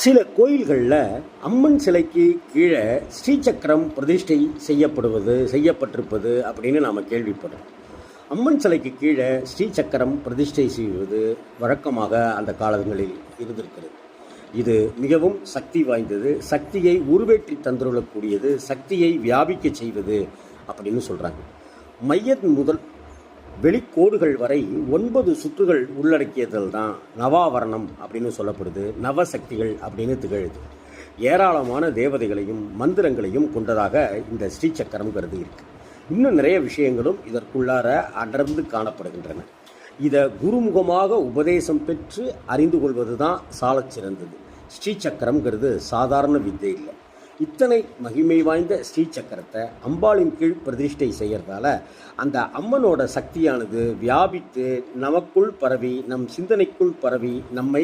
சில கோயில்களில் அம்மன் சிலைக்கு கீழே ஸ்ரீசக்கரம் பிரதிஷ்டை செய்யப்பட்டிருப்பது அப்படின்னு நாம் கேள்விப்படுறோம். அம்மன் சிலைக்கு கீழே ஸ்ரீசக்கரம் பிரதிஷ்டை செய்வது வழக்கமாக அந்த காலங்களில் இருந்திருக்கிறது. இது மிகவும் சக்தி வாய்ந்தது, சக்தியை உருவேற்றி தந்துள்ளக்கூடியது, சக்தியை வியாபிக்க செய்வது அப்படின்னு சொல்கிறாங்க. மையத் முதல் வெளிக்கோடுகள் வரை 9 சுற்றுகள் உள்ளடக்கியதில் தான் நவாவரணம் அப்படின்னு சொல்லப்படுது, நவசக்திகள் அப்படின்னு திகழுது. ஏராளமான தேவதைகளையும் மந்திரங்களையும் கொண்டதாக இந்த ஸ்ரீசக்கரம்ங்கிறது இருக்குது. இன்னும் நிறைய விஷயங்களும் இதற்குள்ளார அடர்ந்து காணப்படுகின்றன. இதை குருமுகமாக உபதேசம் பெற்று அறிந்து கொள்வது தான் சாலச் சிறந்தது. ஸ்ரீசக்கரம்ங்கிறது சாதாரண வித்தை இல்லை. இத்தனை மகிமை வாய்ந்த ஸ்ரீசக்கரத்தை அம்பாளின் கீழ் பிரதிஷ்டை செய்கிறதால அந்த அம்மனோட சக்தியானது வியாபித்து நமக்குள் பரவி, நம் சிந்தனைக்குள் பரவி நம்மை